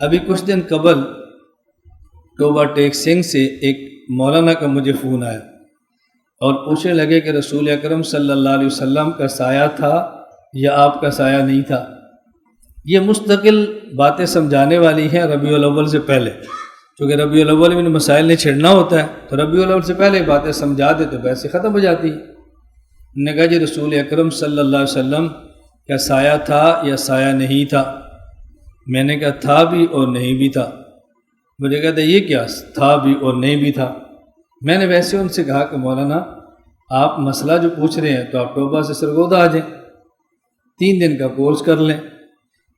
ابھی کچھ دن قبل ٹوبہ ٹیک سنگھ سے ایک مولانا کا مجھے فون آیا اور پوچھنے لگے کہ رسول اکرم صلی اللہ علیہ وسلم کا سایہ تھا یا آپ کا سایہ نہیں تھا۔ یہ مستقل باتیں سمجھانے والی ہیں ربیع الاول سے پہلے، کیونکہ ربیع الاول میں مسائل نے چھڑنا ہوتا ہے تو ربیع الاول سے پہلے باتیں سمجھا دے تو بحث ختم ہو جاتی ہے۔ نے کہا جی رسول اکرم صلی اللہ علیہ وسلم کا سایہ تھا یا سایہ نہیں تھا؟ میں نے کہا تھا بھی اور نہیں بھی تھا۔ مجھے کہتا یہ کیا تھا بھی اور نہیں بھی تھا؟ میں نے ویسے ان سے کہا کہ مولانا آپ مسئلہ جو پوچھ رہے ہیں تو آپ ٹوبہ سے سرگودا آ جائیں، 3 دن کا کورس کر لیں،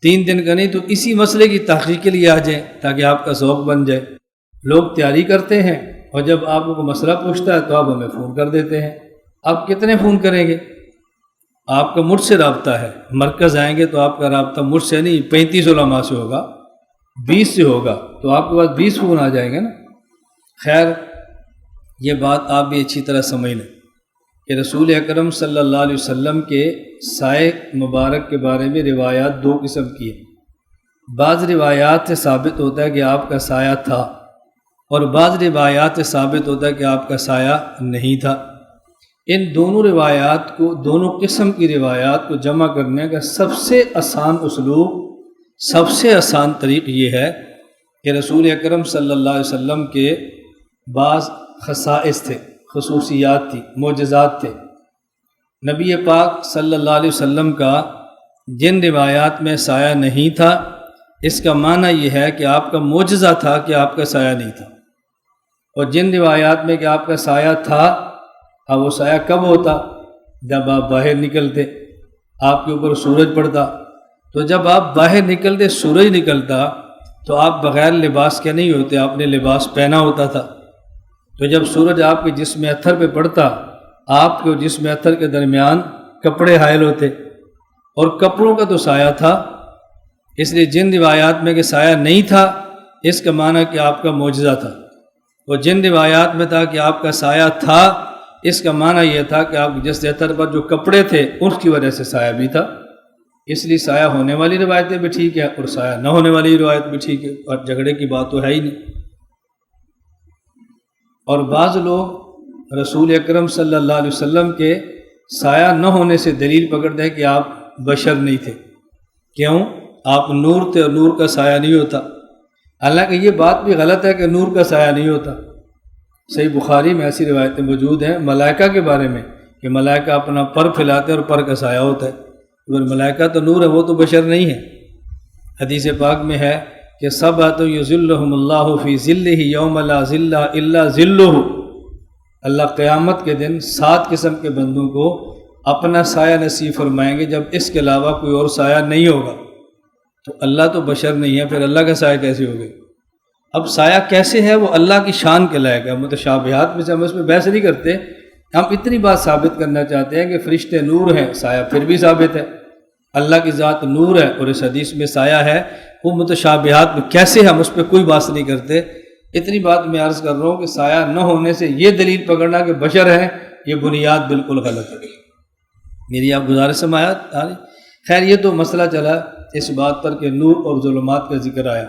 3 دن کا نہیں تو اسی مسئلے کی تحقیق کے لیے آ جائیں تاکہ آپ کا ذوق بن جائے۔ لوگ تیاری کرتے ہیں اور جب آپ کو مسئلہ پوچھتا ہے تو آپ ہمیں فون کر دیتے ہیں۔ آپ کتنے فون کریں گے؟ آپ کا مجھ سے رابطہ ہے، مرکز آئیں گے تو آپ کا رابطہ مجھ سے نہیں 35 علماء سے ہوگا، 20 سے ہوگا، تو آپ کے پاس 20 فون آ جائیں گے نا۔ خیر یہ بات آپ بھی اچھی طرح سمجھ لیں کہ رسول اکرم صلی اللہ علیہ وسلم کے سائے مبارک کے بارے میں روایات 2 قسم کی ہیں۔ بعض روایات سے ثابت ہوتا ہے کہ آپ کا سایہ تھا اور بعض روایات سے ثابت ہوتا ہے کہ آپ کا سایہ نہیں تھا۔ ان دونوں روایات کو، دونوں قسم کی روایات کو جمع کرنے کا سب سے آسان اسلوب، سب سے آسان طریق یہ ہے کہ رسول اکرم صلی اللہ علیہ وسلم کے بعض خصائص تھے، خصوصیات تھی، معجزات تھے۔ نبی پاک صلی اللہ علیہ وسلم کا جن روایات میں سایہ نہیں تھا، اس کا معنی یہ ہے کہ آپ کا معجزہ تھا کہ آپ کا سایہ نہیں تھا، اور جن روایات میں کہ آپ کا سایہ تھا، اب وہ سایہ کب ہوتا؟ جب آپ باہر نکلتے، آپ کے اوپر سورج پڑتا، تو جب آپ باہر نکلتے سورج نکلتا تو آپ بغیر لباس کے نہیں ہوتے، آپ نے لباس پہنا ہوتا تھا۔ تو جب سورج آپ کے جسم اتھر پہ پڑتا، آپ کے جسم اتھر کے درمیان کپڑے حائل ہوتے، اور کپڑوں کا تو سایہ تھا۔ اس لیے جن روایات میں کہ سایہ نہیں تھا، اس کا معنی کہ آپ کا معجزہ تھا، اور جن روایات میں تھا کہ آپ کا سایہ تھا، اس کا معنی یہ تھا کہ آپ جس اتھر پر جو کپڑے تھے اس کی وجہ سے سایہ بھی تھا۔ اس لیے سایہ ہونے والی روایتیں بھی ٹھیک ہے اور سایہ نہ ہونے والی روایت بھی ٹھیک ہے، اور جھگڑے کی بات تو ہے ہی نہیں۔ اور بعض لوگ رسول اکرم صلی اللہ علیہ وسلم کے سایہ نہ ہونے سے دلیل پکڑتے ہیں کہ آپ بشر نہیں تھے۔ کیوں؟ آپ نور تھے اور نور کا سایہ نہیں ہوتا۔ حالانکہ یہ بات بھی غلط ہے کہ نور کا سایہ نہیں ہوتا۔ صحیح بخاری میں ایسی روایتیں موجود ہیں ملائکہ کے بارے میں کہ ملائکہ اپنا پر پھیلاتے اور پر کا سایہ ہوتا ہے، اگر ملائکہ تو نور ہے، وہ تو بشر نہیں ہے۔ حدیث پاک میں ہے کہ سبعۃ یظلھم اللہ فی ظلہ یوم لا ظل الا ظلہ، اللہ قیامت کے دن 7 قسم کے بندوں کو اپنا سایہ نصیب فرمائیں گے جب اس کے علاوہ کوئی اور سایہ نہیں ہوگا۔ تو اللہ تو بشر نہیں ہے، پھر اللہ کا سایہ کیسے ہوگا؟ اب سایہ کیسے ہے؟ وہ اللہ کی شان کے لائق ہے۔ متشابہات میں سے ہم اس میں بحث نہیں کرتے، ہم اتنی بات ثابت کرنا چاہتے ہیں کہ فرشتے نور ہیں، سایہ پھر بھی ثابت ہے۔ اللہ کی ذات نور ہے اور اس حدیث میں سایہ ہے، وہ متشابہات میں کیسے، ہم اس پہ کوئی بات نہیں کرتے۔ اتنی بات میں عرض کر رہا ہوں کہ سایہ نہ ہونے سے یہ دلیل پکڑنا کہ بشر ہے، یہ بنیاد بالکل غلط ہے۔ میری آپ گزارش سماعت آ رہی؟ خیر یہ تو مسئلہ چلا اس بات پر کہ نور اور ظلمات کا ذکر آیا۔